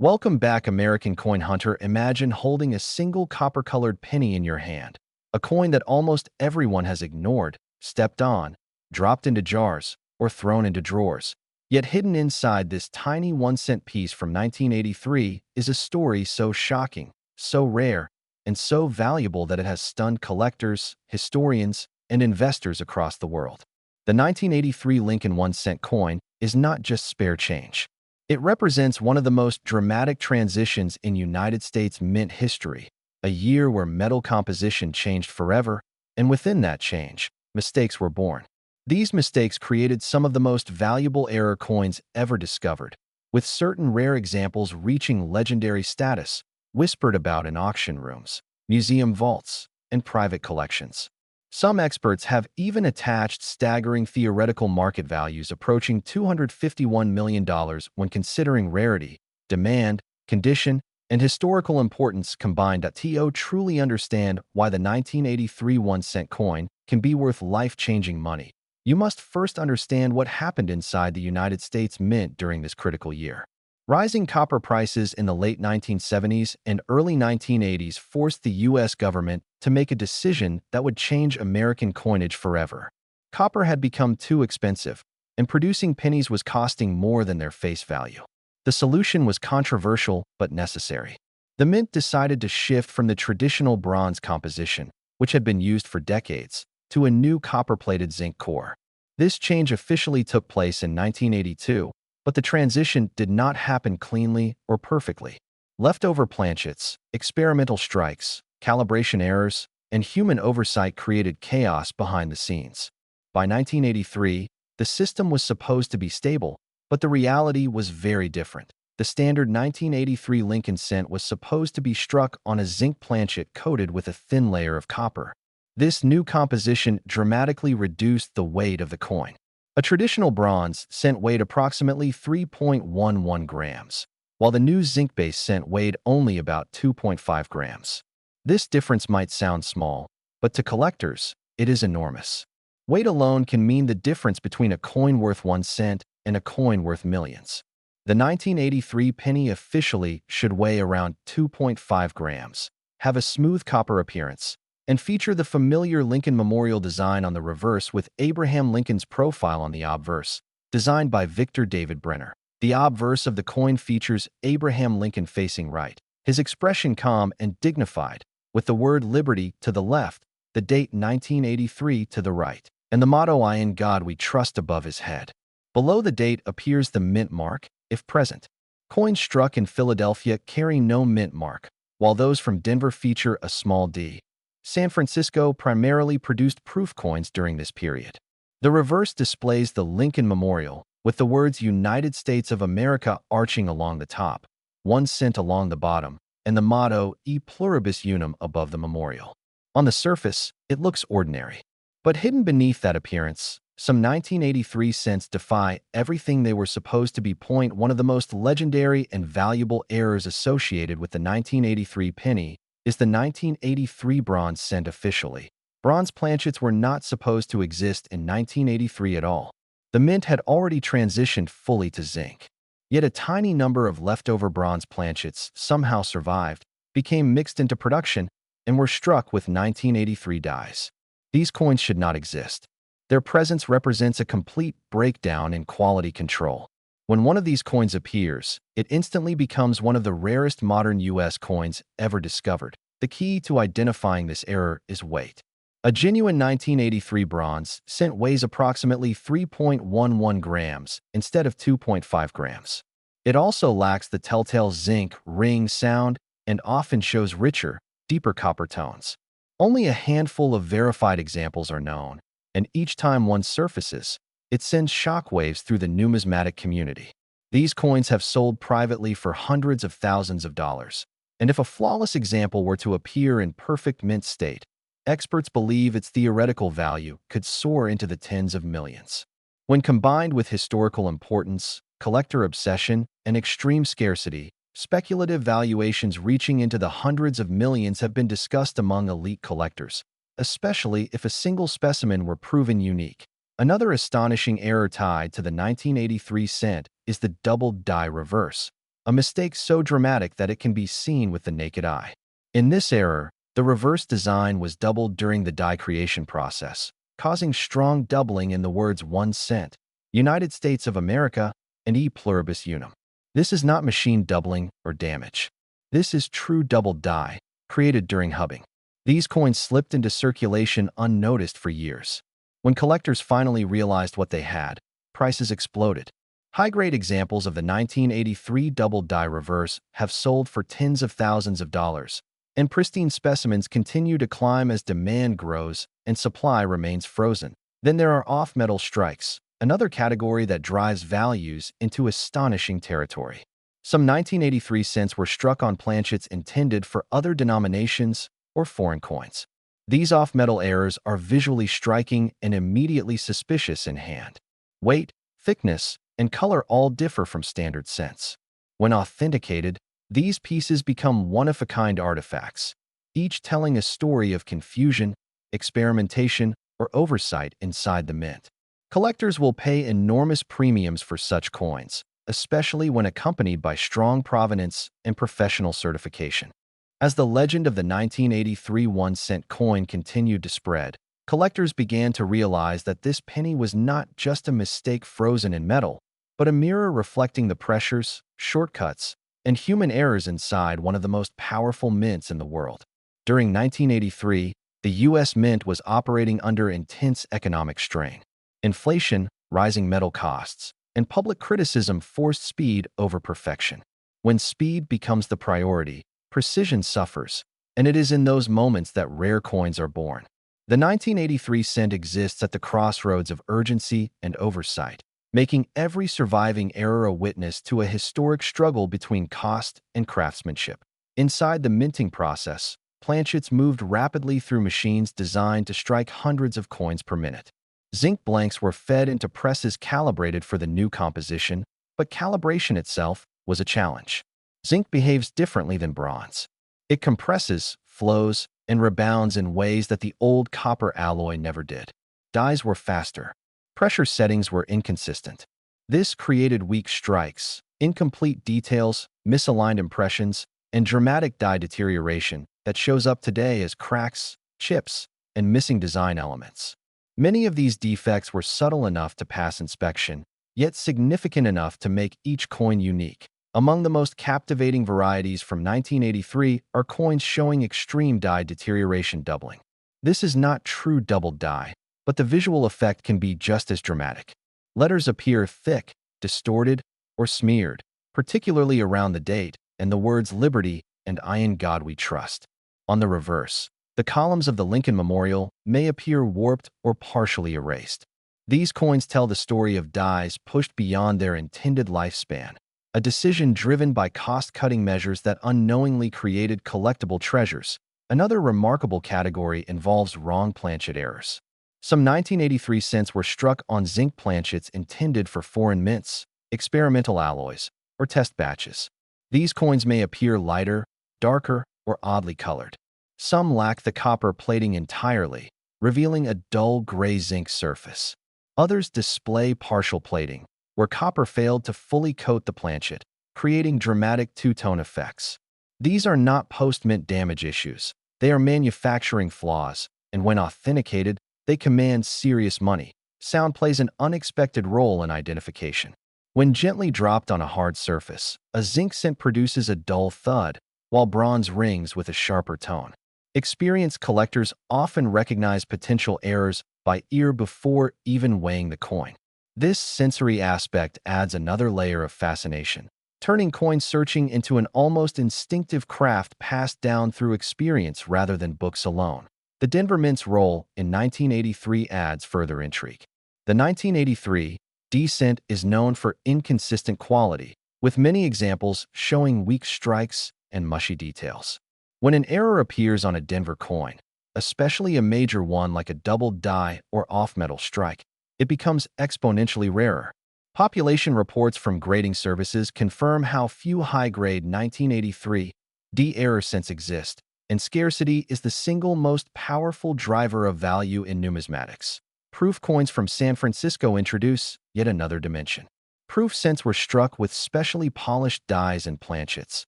Welcome back, American coin hunter. Imagine holding a single copper-colored penny in your hand, a coin that almost everyone has ignored, stepped on, dropped into jars, or thrown into drawers. Yet hidden inside this tiny 1-cent piece from 1983 is a story so shocking, so rare, and so valuable that it has stunned collectors, historians, and investors across the world. The 1983 Lincoln 1-cent coin is not just spare change. It represents one of the most dramatic transitions in United States mint history, a year where metal composition changed forever, and within that change, mistakes were born. These mistakes created some of the most valuable error coins ever discovered, with certain rare examples reaching legendary status, whispered about in auction rooms, museum vaults, and private collections. Some experts have even attached staggering theoretical market values approaching $251 million when considering rarity, demand, condition, and historical importance combined. To truly understand why the 1983 1-cent coin can be worth life-changing money, you must first understand what happened inside the United States Mint during this critical year. Rising copper prices in the late 1970s and early 1980s forced the U.S. government to make a decision that would change American coinage forever. Copper had become too expensive, and producing pennies was costing more than their face value. The solution was controversial but necessary. The mint decided to shift from the traditional bronze composition, which had been used for decades, to a new copper-plated zinc core. This change officially took place in 1982, but the transition did not happen cleanly or perfectly. Leftover planchets, experimental strikes, calibration errors, and human oversight created chaos behind the scenes. By 1983, the system was supposed to be stable, but the reality was very different. The standard 1983 Lincoln cent was supposed to be struck on a zinc planchet coated with a thin layer of copper. This new composition dramatically reduced the weight of the coin. A traditional bronze cent weighed approximately 3.11 grams, while the new zinc-based cent weighed only about 2.5 grams. This difference might sound small, but to collectors, it is enormous. Weight alone can mean the difference between a coin worth 1 cent and a coin worth millions. The 1983 penny officially should weigh around 2.5 grams, have a smooth copper appearance, and feature the familiar Lincoln Memorial design on the reverse with Abraham Lincoln's profile on the obverse, designed by Victor David Brenner. The obverse of the coin features Abraham Lincoln facing right, his expression calm and dignified, with the word liberty to the left, the date 1983 to the right, and the motto "I in God we trust" above his head. Below the date appears the mint mark, if present. Coins struck in Philadelphia carry no mint mark, while those from Denver feature a small D. San Francisco primarily produced proof coins during this period. The reverse displays the Lincoln Memorial, with the words United States of America arching along the top, 1 cent along the bottom, and the motto E pluribus unum above the memorial. On the surface, it looks ordinary. But hidden beneath that appearance, some 1983 cents defy everything they were supposed to be. One of the most legendary and valuable errors associated with the 1983 penny is the 1983 bronze cent officially. Bronze planchets were not supposed to exist in 1983 at all. The mint had already transitioned fully to zinc. Yet a tiny number of leftover bronze planchets somehow survived, became mixed into production, and were struck with 1983 dies. These coins should not exist. Their presence represents a complete breakdown in quality control. When one of these coins appears, it instantly becomes one of the rarest modern U.S. coins ever discovered. The key to identifying this error is weight. A genuine 1983 bronze cent weighs approximately 3.11 grams instead of 2.5 grams. It also lacks the telltale zinc ring sound and often shows richer, deeper copper tones. Only a handful of verified examples are known, and each time one surfaces, it sends shockwaves through the numismatic community. These coins have sold privately for hundreds of thousands of dollars, and if a flawless example were to appear in perfect mint state, experts believe its theoretical value could soar into the tens of millions. When combined with historical importance, collector obsession, and extreme scarcity, speculative valuations reaching into the hundreds of millions have been discussed among elite collectors, especially if a single specimen were proven unique. Another astonishing error tied to the 1983 cent is the double die reverse. a mistake so dramatic that it can be seen with the naked eye. In this error, the reverse design was doubled during the die creation process, causing strong doubling in the words 1 cent, United States of America, and e pluribus unum. This is not machine doubling or damage. This is true double die, created during hubbing. These coins slipped into circulation unnoticed for years. When collectors finally realized what they had, prices exploded. High-grade examples of the 1983 double die reverse have sold for tens of thousands of dollars, and pristine specimens continue to climb as demand grows and supply remains frozen. Then there are off-metal strikes, another category that drives values into astonishing territory. Some 1983 cents were struck on planchets intended for other denominations or foreign coins. These off-metal errors are visually striking and immediately suspicious in hand. Weight, thickness, and color all differ from standard cents. When authenticated, these pieces become one-of-a-kind artifacts, each telling a story of confusion, experimentation, or oversight inside the mint. Collectors will pay enormous premiums for such coins, especially when accompanied by strong provenance and professional certification. As the legend of the 1983 1-cent coin continued to spread, collectors began to realize that this penny was not just a mistake frozen in metal, but a mirror reflecting the pressures, shortcuts, and human errors inside one of the most powerful mints in the world. During 1983, the U.S. Mint was operating under intense economic strain. Inflation, rising metal costs, and public criticism forced speed over perfection. When speed becomes the priority, precision suffers, and it is in those moments that rare coins are born. The 1983 cent exists at the crossroads of urgency and oversight, making every surviving error a witness to a historic struggle between cost and craftsmanship. Inside the minting process, planchets moved rapidly through machines designed to strike hundreds of coins per minute. Zinc blanks were fed into presses calibrated for the new composition, but calibration itself was a challenge. Zinc behaves differently than bronze. It compresses, flows, and rebounds in ways that the old copper alloy never did. Dies were faster. Pressure settings were inconsistent. This created weak strikes, incomplete details, misaligned impressions, and dramatic die deterioration that shows up today as cracks, chips, and missing design elements. Many of these defects were subtle enough to pass inspection, yet significant enough to make each coin unique. Among the most captivating varieties from 1983 are coins showing extreme die deterioration doubling. This is not true double die, but the visual effect can be just as dramatic. Letters appear thick, distorted, or smeared, particularly around the date, and the words Liberty and I in God We Trust. On the reverse, the columns of the Lincoln Memorial may appear warped or partially erased. These coins tell the story of dies pushed beyond their intended lifespan, a decision driven by cost-cutting measures that unknowingly created collectible treasures. Another remarkable category involves wrong planchet errors. Some 1983 cents were struck on zinc planchets intended for foreign mints, experimental alloys, or test batches. These coins may appear lighter, darker, or oddly colored. Some lack the copper plating entirely, revealing a dull gray zinc surface. Others display partial plating, where copper failed to fully coat the planchet, creating dramatic two-tone effects. These are not post-mint damage issues. They are manufacturing flaws, and when authenticated, they command serious money. Sound plays an unexpected role in identification. When gently dropped on a hard surface, a zinc cent produces a dull thud, while bronze rings with a sharper tone. Experienced collectors often recognize potential errors by ear before even weighing the coin. This sensory aspect adds another layer of fascination, turning coin searching into an almost instinctive craft passed down through experience rather than books alone. The Denver Mint's role in 1983 adds further intrigue. The 1983 D-cent is known for inconsistent quality, with many examples showing weak strikes and mushy details. When an error appears on a Denver coin, especially a major one like a double die or off-metal strike, it becomes exponentially rarer. Population reports from grading services confirm how few high-grade 1983 D error cents exist, and scarcity is the single most powerful driver of value in numismatics. Proof coins from San Francisco introduce yet another dimension. Proof cents were struck with specially polished dies and planchets,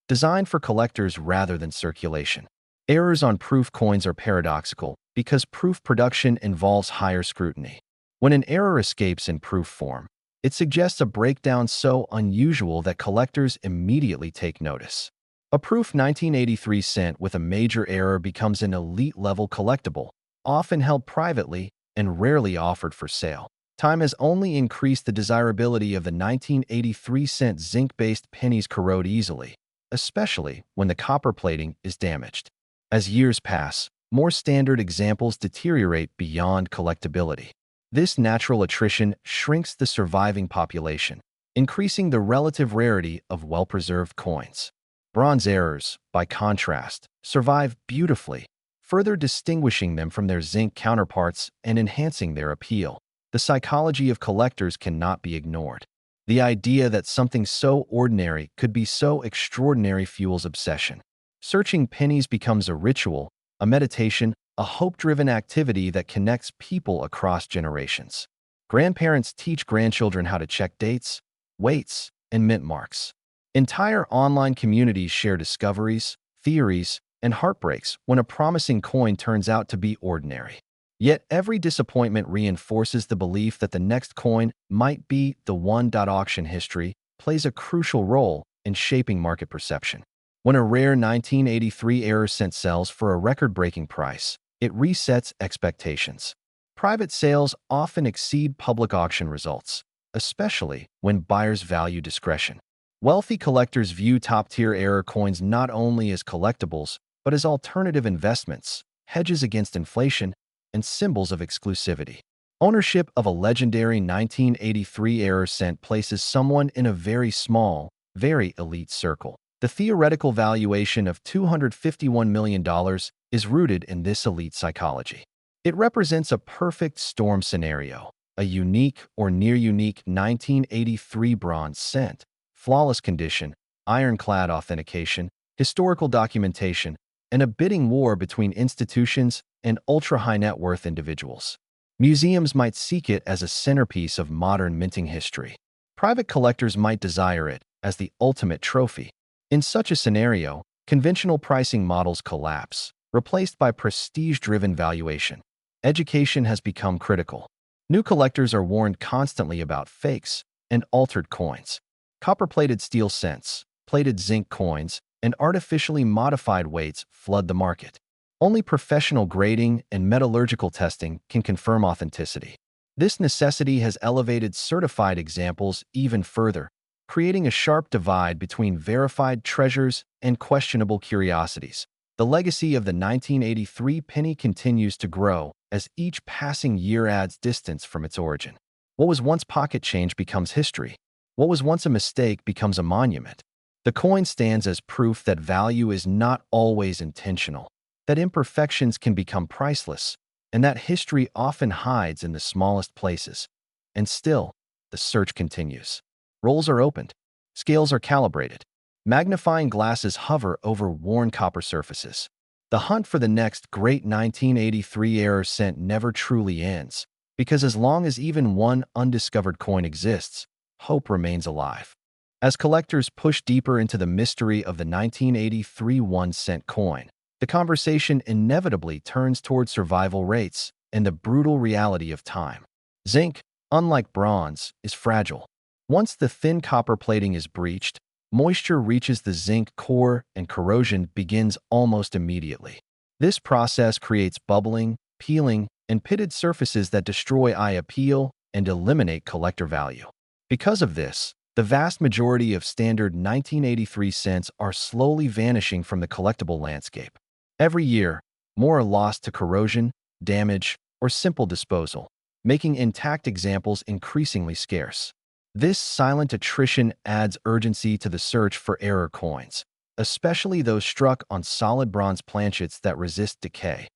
designed for collectors rather than circulation. Errors on proof coins are paradoxical because proof production involves higher scrutiny. When an error escapes in proof form, it suggests a breakdown so unusual that collectors immediately take notice. A proof 1983 cent with a major error becomes an elite-level collectible, often held privately and rarely offered for sale. Time has only increased the desirability of the 1983 cent zinc-based pennies corrode easily, especially when the copper plating is damaged. As years pass, more standard examples deteriorate beyond collectability. This natural attrition shrinks the surviving population, increasing the relative rarity of well-preserved coins. Bronze errors, by contrast, survive beautifully, further distinguishing them from their zinc counterparts and enhancing their appeal. The psychology of collectors cannot be ignored. The idea that something so ordinary could be so extraordinary fuels obsession. Searching pennies becomes a ritual, a meditation, a hope-driven activity that connects people across generations. Grandparents teach grandchildren how to check dates, weights, and mint marks. Entire online communities share discoveries, theories, and heartbreaks when a promising coin turns out to be ordinary. Yet every disappointment reinforces the belief that the next coin might be the one. Auction history plays a crucial role in shaping market perception. When a rare 1983 error cent sells for a record-breaking price, it resets expectations. Private sales often exceed public auction results, especially when buyers value discretion. Wealthy collectors view top-tier error coins not only as collectibles, but as alternative investments, hedges against inflation, and symbols of exclusivity. Ownership of a legendary 1983 error cent places someone in a very small, very elite circle. The theoretical valuation of $251 million is rooted in this elite psychology. It represents a perfect storm scenario, a unique or near-unique 1983 bronze cent, flawless condition, ironclad authentication, historical documentation, and a bidding war between institutions and ultra-high net worth individuals. Museums might seek it as a centerpiece of modern minting history. Private collectors might desire it as the ultimate trophy. In such a scenario, conventional pricing models collapse, replaced by prestige-driven valuation. Education has become critical. New collectors are warned constantly about fakes and altered coins. Copper-plated steel cents, plated zinc coins, and artificially modified weights flood the market. Only professional grading and metallurgical testing can confirm authenticity. This necessity has elevated certified examples even further, creating a sharp divide between verified treasures and questionable curiosities. The legacy of the 1983 penny continues to grow as each passing year adds distance from its origin. What was once pocket change becomes history. What was once a mistake becomes a monument. The coin stands as proof that value is not always intentional, that imperfections can become priceless, and that history often hides in the smallest places. And still, the search continues. Rolls are opened. Scales are calibrated. Magnifying glasses hover over worn copper surfaces. The hunt for the next great 1983 error cent never truly ends, because as long as even one undiscovered coin exists, hope remains alive. As collectors push deeper into the mystery of the 1983 1-cent coin, the conversation inevitably turns toward survival rates and the brutal reality of time. Zinc, unlike bronze, is fragile. Once the thin copper plating is breached, moisture reaches the zinc core and corrosion begins almost immediately. This process creates bubbling, peeling, and pitted surfaces that destroy eye appeal and eliminate collector value. Because of this, the vast majority of standard 1983 cents are slowly vanishing from the collectible landscape. Every year, more are lost to corrosion, damage, or simple disposal, making intact examples increasingly scarce. This silent attrition adds urgency to the search for error coins, especially those struck on solid bronze planchets that resist decay.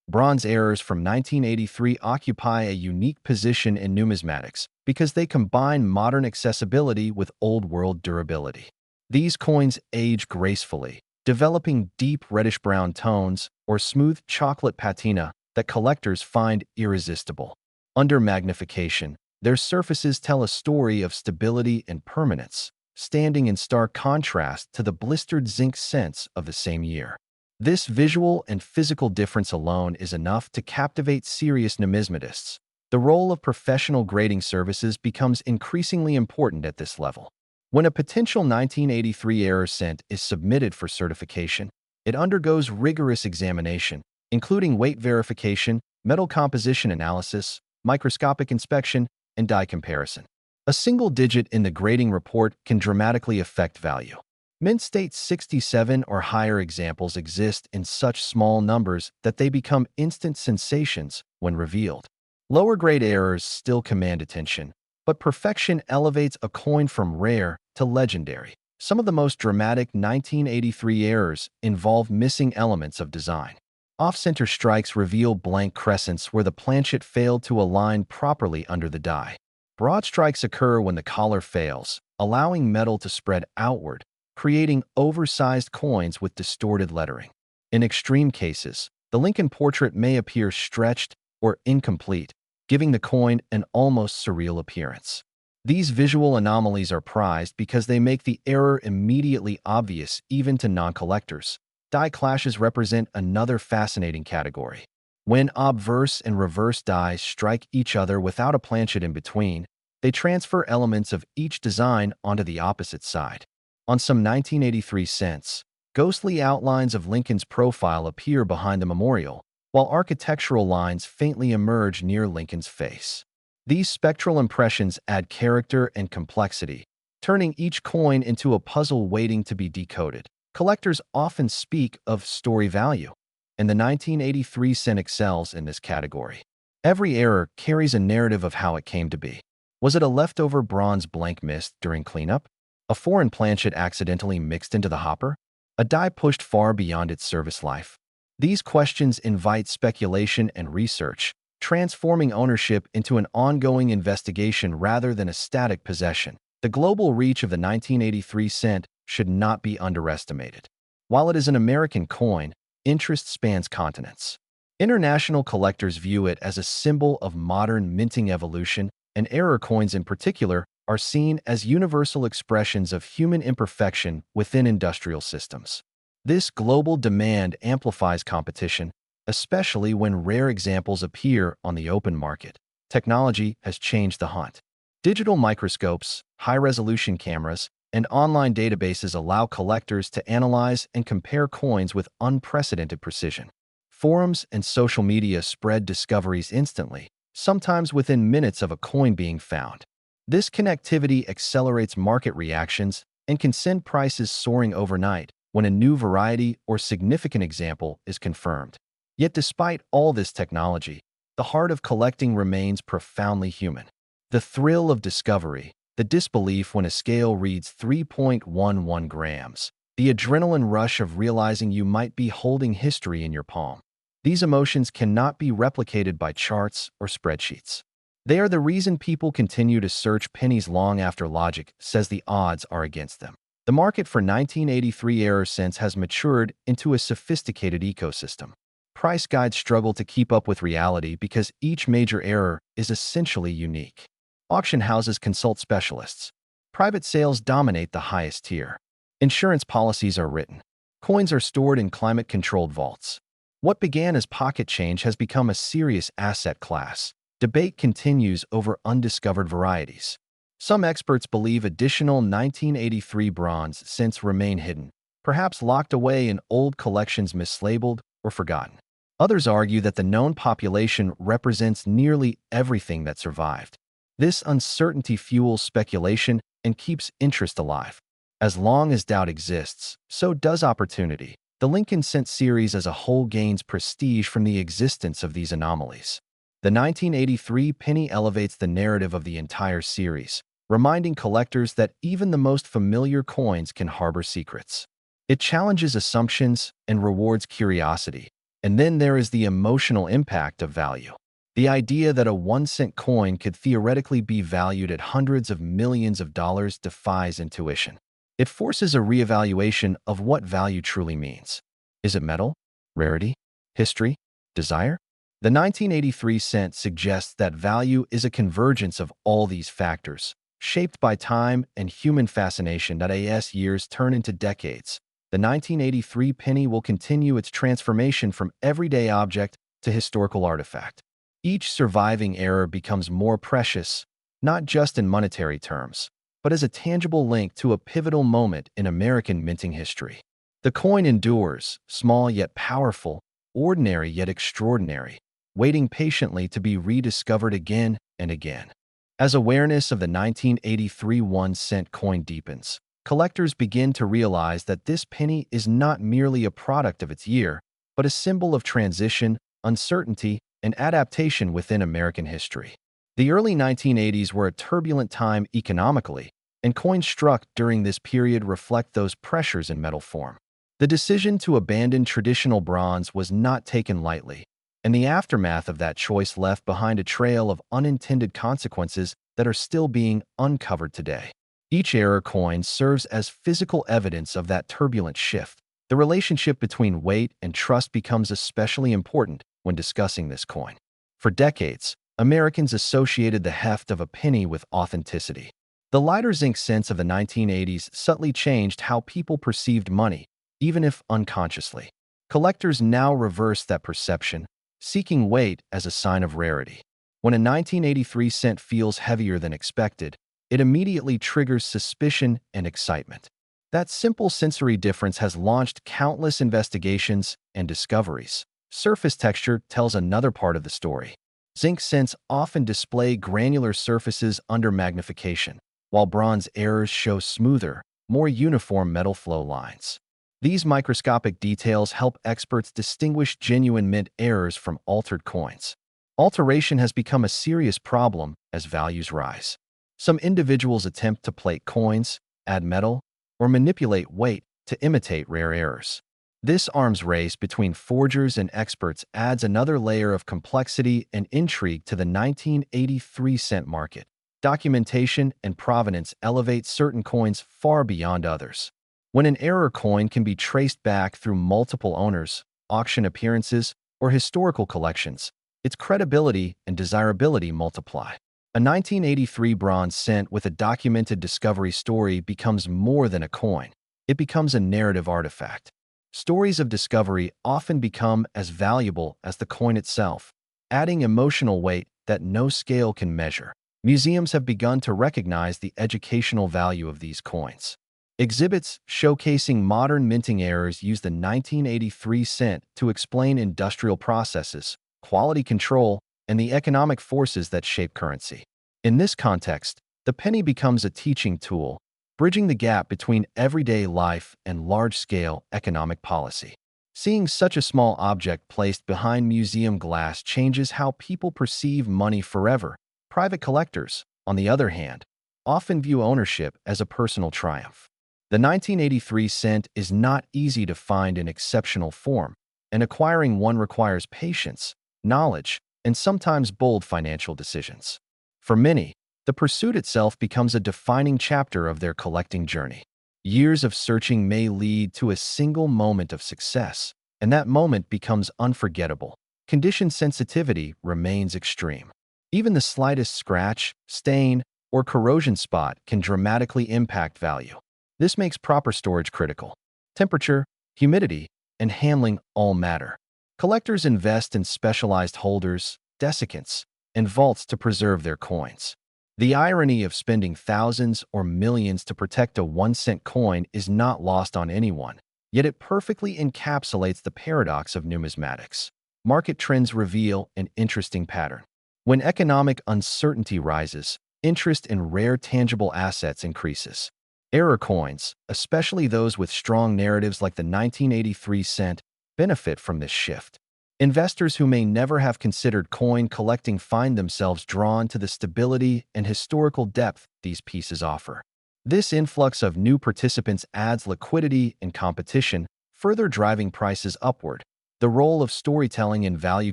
Bronze errors from 1983 occupy a unique position in numismatics because they combine modern accessibility with old-world durability. These coins age gracefully, developing deep reddish-brown tones or smooth chocolate patina that collectors find irresistible. Under magnification, Their surfaces tell a story of stability and permanence, standing in stark contrast to the blistered zinc cents of the same year. This visual and physical difference alone is enough to captivate serious numismatists. The role of professional grading services becomes increasingly important at this level. When a potential 1983 error cent is submitted for certification, it undergoes rigorous examination, including weight verification, metal composition analysis, microscopic inspection, and die comparison. A single digit in the grading report can dramatically affect value. Mint states 67 or higher examples exist in such small numbers that they become instant sensations when revealed. Lower-grade errors still command attention, but perfection elevates a coin from rare to legendary. Some of the most dramatic 1983 errors involve missing elements of design. Off-center strikes reveal blank crescents where the planchet failed to align properly under the die. Broad strikes occur when the collar fails, allowing metal to spread outward, creating oversized coins with distorted lettering. In extreme cases, the Lincoln portrait may appear stretched or incomplete, giving the coin an almost surreal appearance. These visual anomalies are prized because they make the error immediately obvious even to non-collectors. Die clashes represent another fascinating category. When obverse and reverse dies strike each other without a planchet in between, they transfer elements of each design onto the opposite side. On some 1983 cents, ghostly outlines of Lincoln's profile appear behind the memorial, while architectural lines faintly emerge near Lincoln's face. These spectral impressions add character and complexity, turning each coin into a puzzle waiting to be decoded. Collectors often speak of story value, and the 1983 cent excels in this category. Every error carries a narrative of how it came to be. Was it a leftover bronze blank missed during cleanup? A foreign planchet accidentally mixed into the hopper? A die pushed far beyond its service life? These questions invite speculation and research, transforming ownership into an ongoing investigation rather than a static possession. The global reach of the 1983 cent should not be underestimated. While it is an American coin, interest spans continents. International collectors view it as a symbol of modern minting evolution, and error coins in particular are seen as universal expressions of human imperfection within industrial systems. This global demand amplifies competition, especially when rare examples appear on the open market. Technology has changed the hunt. Digital microscopes, high-resolution cameras, and online databases allow collectors to analyze and compare coins with unprecedented precision. Forums and social media spread discoveries instantly, sometimes within minutes of a coin being found. This connectivity accelerates market reactions and can send prices soaring overnight when a new variety or significant example is confirmed. Yet despite all this technology, the heart of collecting remains profoundly human. The thrill of discovery, the disbelief when a scale reads 3.11 grams, the adrenaline rush of realizing you might be holding history in your palm. These emotions cannot be replicated by charts or spreadsheets. They are the reason people continue to search pennies long after logic says the odds are against them. The market for 1983 error cents has matured into a sophisticated ecosystem. Price guides struggle to keep up with reality because each major error is essentially unique. Auction houses consult specialists. Private sales dominate the highest tier. Insurance policies are written. Coins are stored in climate-controlled vaults. What began as pocket change has become a serious asset class. Debate continues over undiscovered varieties. Some experts believe additional 1983 bronze cents remain hidden, perhaps locked away in old collections mislabeled or forgotten. Others argue that the known population represents nearly everything that survived. This uncertainty fuels speculation and keeps interest alive. As long as doubt exists, so does opportunity. The Lincoln cent series as a whole gains prestige from the existence of these anomalies. The 1983 penny elevates the narrative of the entire series, reminding collectors that even the most familiar coins can harbor secrets. It challenges assumptions and rewards curiosity. And then there is the emotional impact of value. The idea that a 1-cent coin could theoretically be valued at hundreds of millions of dollars defies intuition. It forces a reevaluation of what value truly means. Is it metal? Rarity? History? Desire? The 1983 cent suggests that value is a convergence of all these factors, shaped by time and human fascination. As years turn into decades, the 1983 penny will continue its transformation from everyday object to historical artifact. Each surviving era becomes more precious, not just in monetary terms, but as a tangible link to a pivotal moment in American minting history. The coin endures, small yet powerful, ordinary yet extraordinary, waiting patiently to be rediscovered again and again. As awareness of the 1983 1-cent coin deepens, collectors begin to realize that this penny is not merely a product of its year, but a symbol of transition, uncertainty, and adaptation within American history. The early 1980s were a turbulent time economically, and coins struck during this period reflect those pressures in metal form. The decision to abandon traditional bronze was not taken lightly, and the aftermath of that choice left behind a trail of unintended consequences that are still being uncovered today. Each era coin serves as physical evidence of that turbulent shift. The relationship between weight and trust becomes especially important when discussing this coin. For decades, Americans associated the heft of a penny with authenticity. The lighter zinc cents of the 1980s subtly changed how people perceived money, even if unconsciously. Collectors now reverse that perception, seeking weight as a sign of rarity. When a 1983 cent feels heavier than expected, it immediately triggers suspicion and excitement. That simple sensory difference has launched countless investigations and discoveries. Surface texture tells another part of the story. Zinc cents often display granular surfaces under magnification, while bronze errors show smoother, more uniform metal flow lines. These microscopic details help experts distinguish genuine mint errors from altered coins. Alteration has become a serious problem as values rise. Some individuals attempt to plate coins, add metal, or manipulate weight to imitate rare errors. This arms race between forgers and experts adds another layer of complexity and intrigue to the 1983 cent market. Documentation and provenance elevate certain coins far beyond others. When an error coin can be traced back through multiple owners, auction appearances, or historical collections, its credibility and desirability multiply. A 1983 bronze cent with a documented discovery story becomes more than a coin. It becomes a narrative artifact. Stories of discovery often become as valuable as the coin itself, adding emotional weight that no scale can measure. Museums have begun to recognize the educational value of these coins. Exhibits showcasing modern minting errors use the 1983 cent to explain industrial processes, quality control, and the economic forces that shape currency. In this context, the penny becomes a teaching tool, bridging the gap between everyday life and large-scale economic policy. Seeing such a small object placed behind museum glass changes how people perceive money forever. Private collectors, on the other hand, often view ownership as a personal triumph. The 1983 cent is not easy to find in exceptional form, and acquiring one requires patience, knowledge, and sometimes bold financial decisions. For many, the pursuit itself becomes a defining chapter of their collecting journey. Years of searching may lead to a single moment of success, and that moment becomes unforgettable. Condition sensitivity remains extreme. Even the slightest scratch, stain, or corrosion spot can dramatically impact value. This makes proper storage critical. Temperature, humidity, and handling all matter. Collectors invest in specialized holders, desiccants, and vaults to preserve their coins. The irony of spending thousands or millions to protect a 1-cent coin is not lost on anyone, yet it perfectly encapsulates the paradox of numismatics. Market trends reveal an interesting pattern. When economic uncertainty rises, interest in rare tangible assets increases. Error coins, especially those with strong narratives like the 1983 cent, benefit from this shift. Investors who may never have considered coin collecting find themselves drawn to the stability and historical depth these pieces offer. This influx of new participants adds liquidity and competition, further driving prices upward. The role of storytelling in value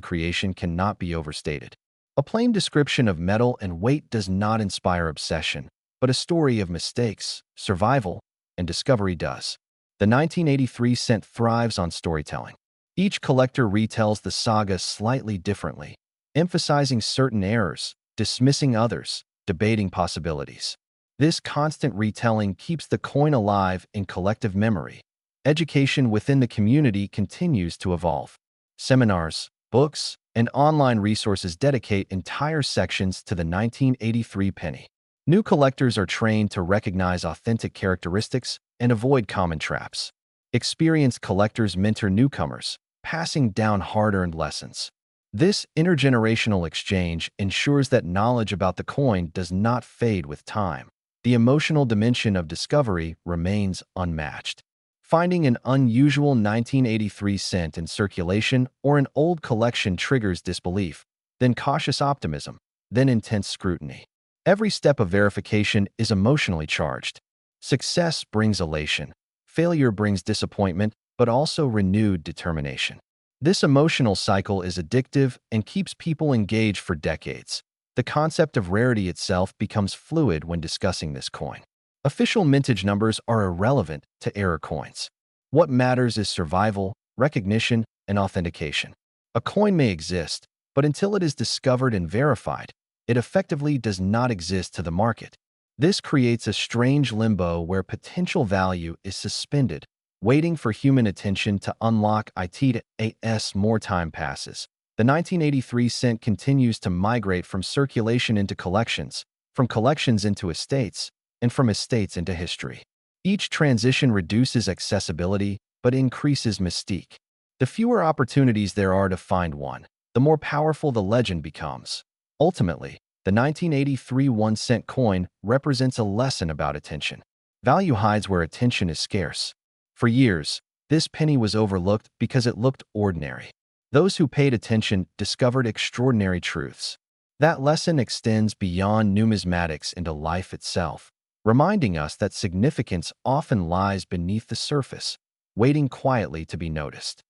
creation cannot be overstated. A plain description of metal and weight does not inspire obsession, but a story of mistakes, survival, and discovery does. The 1983 cent thrives on storytelling. Each collector retells the saga slightly differently, emphasizing certain errors, dismissing others, debating possibilities. This constant retelling keeps the coin alive in collective memory. Education within the community continues to evolve. Seminars, books, and online resources dedicate entire sections to the 1983 penny. New collectors are trained to recognize authentic characteristics and avoid common traps. Experienced collectors mentor newcomers, passing down hard-earned lessons. This intergenerational exchange ensures that knowledge about the coin does not fade with time. The emotional dimension of discovery remains unmatched. Finding an unusual 1983 cent in circulation or an old collection triggers disbelief, then cautious optimism, then intense scrutiny. Every step of verification is emotionally charged. Success brings elation. Failure brings disappointment, but also renewed determination. This emotional cycle is addictive and keeps people engaged for decades. The concept of rarity itself becomes fluid when discussing this coin. Official mintage numbers are irrelevant to error coins. What matters is survival, recognition, and authentication. A coin may exist, but until it is discovered and verified, it effectively does not exist to the market. This creates a strange limbo where potential value is suspended, waiting for human attention to unlock it as more time passes. The 1983 cent continues to migrate from circulation into collections, from collections into estates, and from estates into history. Each transition reduces accessibility, but increases mystique. The fewer opportunities there are to find one, the more powerful the legend becomes. Ultimately, the 1983 1-cent coin represents a lesson about attention. Value hides where attention is scarce. For years, this penny was overlooked because it looked ordinary. Those who paid attention discovered extraordinary truths. That lesson extends beyond numismatics into life itself, reminding us that significance often lies beneath the surface, waiting quietly to be noticed.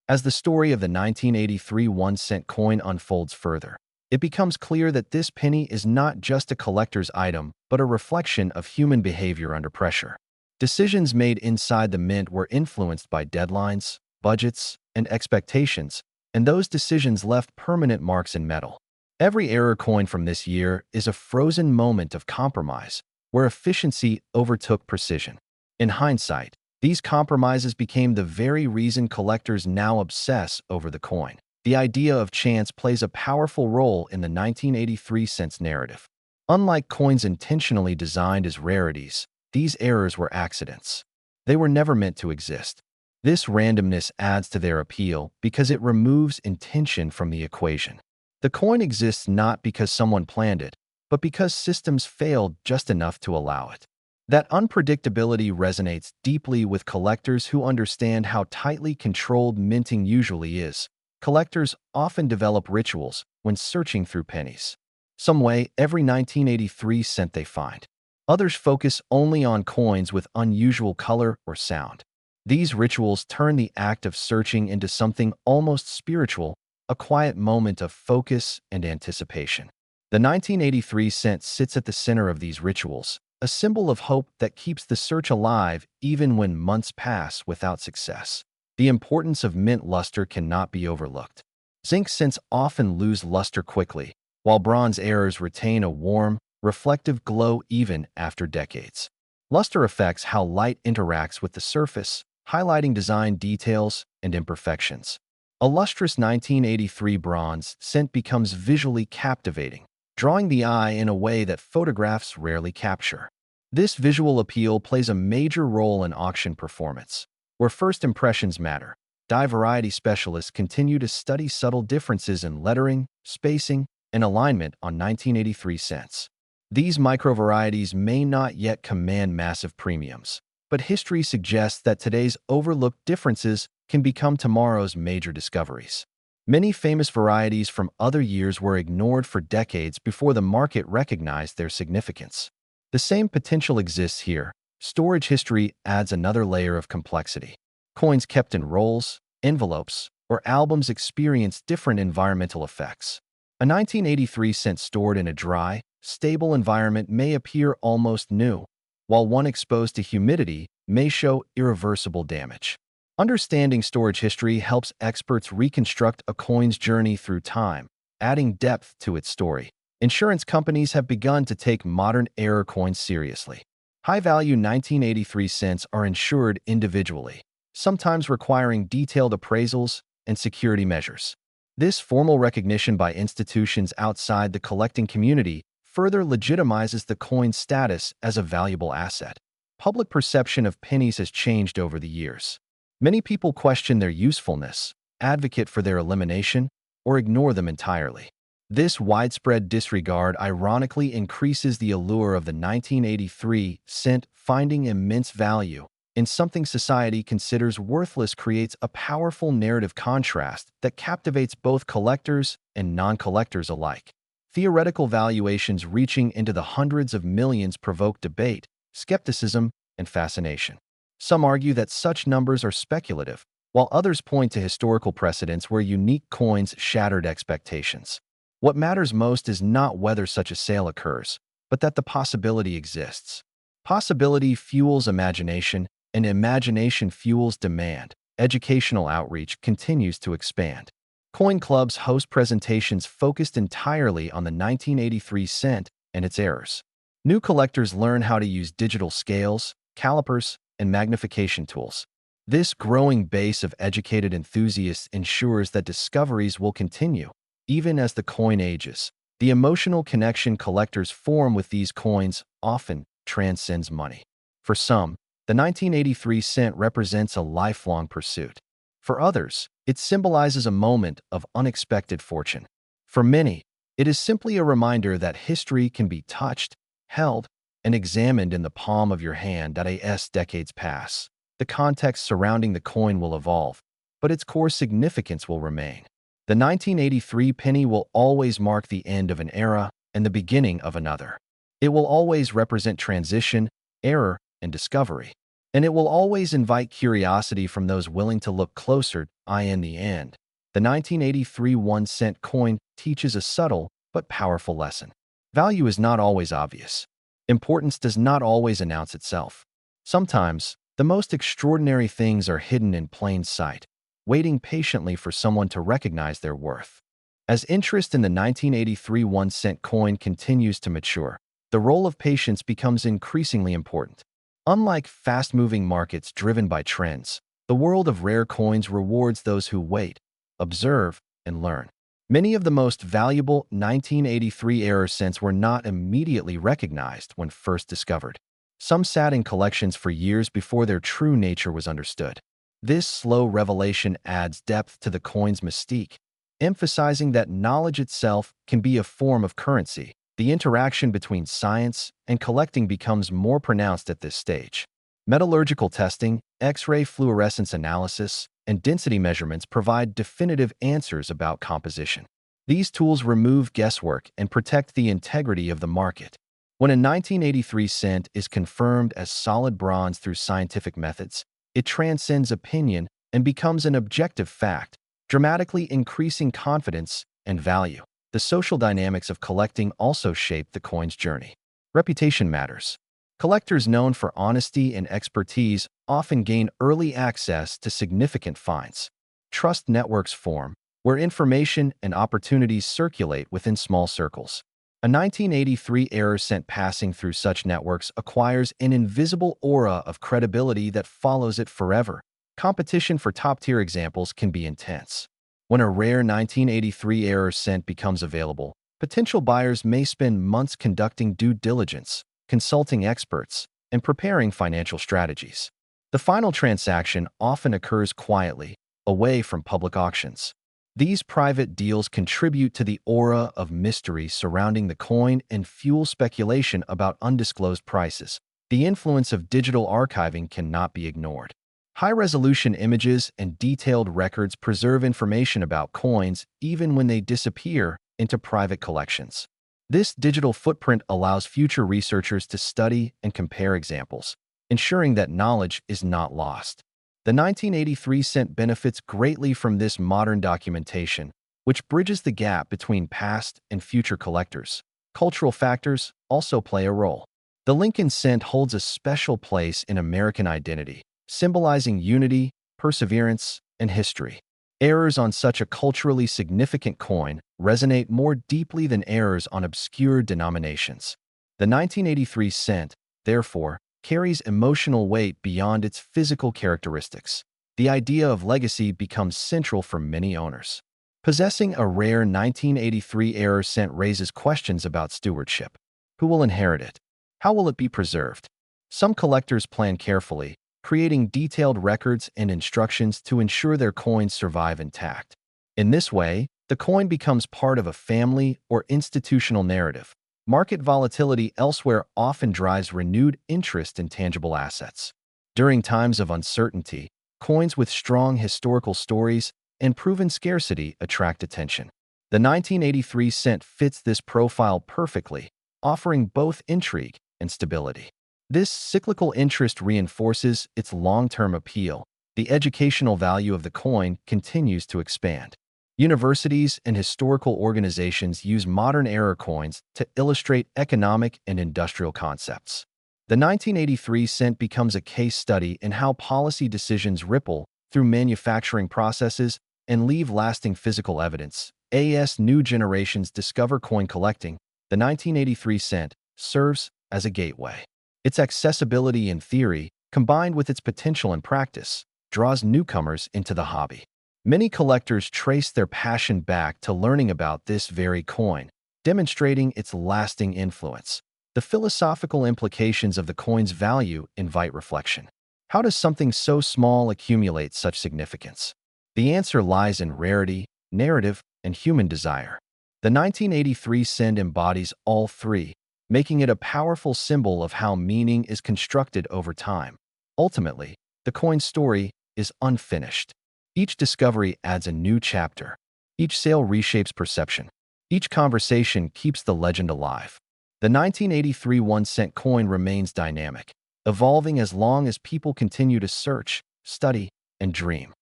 As the story of the 1983 1-cent coin unfolds further, it becomes clear that this penny is not just a collector's item, but a reflection of human behavior under pressure. Decisions made inside the mint were influenced by deadlines, budgets, and expectations, and those decisions left permanent marks in metal. Every error coin from this year is a frozen moment of compromise, where efficiency overtook precision. In hindsight, these compromises became the very reason collectors now obsess over the coin. The idea of chance plays a powerful role in the 1983 cents narrative. Unlike coins intentionally designed as rarities, these errors were accidents. They were never meant to exist. This randomness adds to their appeal because it removes intention from the equation. The coin exists not because someone planned it, but because systems failed just enough to allow it. That unpredictability resonates deeply with collectors who understand how tightly controlled minting usually is. Collectors often develop rituals when searching through pennies. Some weigh every 1983 cent they find. Others focus only on coins with unusual color or sound. These rituals turn the act of searching into something almost spiritual, a quiet moment of focus and anticipation. The 1983 cent sits at the center of these rituals, a symbol of hope that keeps the search alive even when months pass without success. The importance of mint luster cannot be overlooked. Zinc cents often lose luster quickly, while bronze errors retain a warm, reflective glow even after decades. Luster affects how light interacts with the surface, highlighting design details and imperfections. A lustrous 1983 bronze cent becomes visually captivating, drawing the eye in a way that photographs rarely capture. This visual appeal plays a major role in auction performance. Where first impressions matter, die variety specialists continue to study subtle differences in lettering, spacing, and alignment on 1983 cents. These microvarieties may not yet command massive premiums, but history suggests that today's overlooked differences can become tomorrow's major discoveries. Many famous varieties from other years were ignored for decades before the market recognized their significance. The same potential exists here. Storage history adds another layer of complexity. Coins kept in rolls, envelopes, or albums experience different environmental effects. A 1983 cent stored in a dry, stable environment may appear almost new, while one exposed to humidity may show irreversible damage. Understanding storage history helps experts reconstruct a coin's journey through time, adding depth to its story. Insurance companies have begun to take modern era coins seriously. High-value 1983 cents are insured individually, sometimes requiring detailed appraisals and security measures. This formal recognition by institutions outside the collecting community further legitimizes the coin's status as a valuable asset. Public perception of pennies has changed over the years. Many people question their usefulness, advocate for their elimination, or ignore them entirely. This widespread disregard ironically increases the allure of the 1983 cent, finding immense value in something society considers worthless creates a powerful narrative contrast that captivates both collectors and non-collectors alike. Theoretical valuations reaching into the hundreds of millions provoke debate, skepticism, and fascination. Some argue that such numbers are speculative, while others point to historical precedents where unique coins shattered expectations. What matters most is not whether such a sale occurs, but that the possibility exists. Possibility fuels imagination, and imagination fuels demand. Educational outreach continues to expand. Coin clubs host presentations focused entirely on the 1983 cent and its errors. New collectors learn how to use digital scales, calipers, and magnification tools. This growing base of educated enthusiasts ensures that discoveries will continue, even as the coin ages. The emotional connection collectors form with these coins often transcends money. For some, the 1983 cent represents a lifelong pursuit. For others, it symbolizes a moment of unexpected fortune. For many, it is simply a reminder that history can be touched, held, and examined in the palm of your hand. As decades pass, the context surrounding the coin will evolve, but its core significance will remain. The 1983 penny will always mark the end of an era and the beginning of another. It will always represent transition, error, and discovery. And it will always invite curiosity from those willing to look closer. In the end, the 1983 1-cent coin teaches a subtle but powerful lesson. Value is not always obvious. Importance does not always announce itself. Sometimes, the most extraordinary things are hidden in plain sight, waiting patiently for someone to recognize their worth. As interest in the 1983 1-cent coin continues to mature, the role of patience becomes increasingly important. Unlike fast-moving markets driven by trends, the world of rare coins rewards those who wait, observe, and learn. Many of the most valuable 1983 era cents were not immediately recognized when first discovered. Some sat in collections for years before their true nature was understood. This slow revelation adds depth to the coin's mystique, emphasizing that knowledge itself can be a form of currency. The interaction between science and collecting becomes more pronounced at this stage. Metallurgical testing, X-ray fluorescence analysis, and density measurements provide definitive answers about composition. These tools remove guesswork and protect the integrity of the market. When a 1983 cent is confirmed as solid bronze through scientific methods, it transcends opinion and becomes an objective fact, dramatically increasing confidence and value. The social dynamics of collecting also shape the coin's journey. Reputation matters. Collectors known for honesty and expertise often gain early access to significant finds. Trust networks form, where information and opportunities circulate within small circles. A 1983 era cent passing through such networks acquires an invisible aura of credibility that follows it forever. Competition for top-tier examples can be intense. When a rare 1983 era cent becomes available, potential buyers may spend months conducting due diligence, consulting experts, and preparing financial strategies. The final transaction often occurs quietly, away from public auctions. These private deals contribute to the aura of mystery surrounding the coin and fuel speculation about undisclosed prices. The influence of digital archiving cannot be ignored. High-resolution images and detailed records preserve information about coins even when they disappear into private collections. This digital footprint allows future researchers to study and compare examples, ensuring that knowledge is not lost. The 1983 cent benefits greatly from this modern documentation, which bridges the gap between past and future collectors. Cultural factors also play a role. The Lincoln cent holds a special place in American identity, symbolizing unity, perseverance, and history. Errors on such a culturally significant coin resonate more deeply than errors on obscure denominations. The 1983 cent, therefore, carries emotional weight beyond its physical characteristics. The idea of legacy becomes central for many owners. Possessing a rare 1983 error cent raises questions about stewardship. Who will inherit it? How will it be preserved? Some collectors plan carefully, creating detailed records and instructions to ensure their coins survive intact. In this way, the coin becomes part of a family or institutional narrative. Market volatility elsewhere often drives renewed interest in tangible assets. During times of uncertainty, coins with strong historical stories and proven scarcity attract attention. The 1983 cent fits this profile perfectly, offering both intrigue and stability. This cyclical interest reinforces its long-term appeal. The educational value of the coin continues to expand. Universities and historical organizations use modern era coins to illustrate economic and industrial concepts. The 1983 cent becomes a case study in how policy decisions ripple through manufacturing processes and leave lasting physical evidence. As new generations discover coin collecting, the 1983 cent serves as a gateway. Its accessibility in theory, combined with its potential in practice, draws newcomers into the hobby. Many collectors trace their passion back to learning about this very coin, demonstrating its lasting influence. The philosophical implications of the coin's value invite reflection. How does something so small accumulate such significance? The answer lies in rarity, narrative, and human desire. The 1983 cent embodies all three, making it a powerful symbol of how meaning is constructed over time. Ultimately, the coin's story is unfinished. Each discovery adds a new chapter. Each sale reshapes perception. Each conversation keeps the legend alive. The 1983 1-cent coin remains dynamic, evolving as long as people continue to search, study, and dream.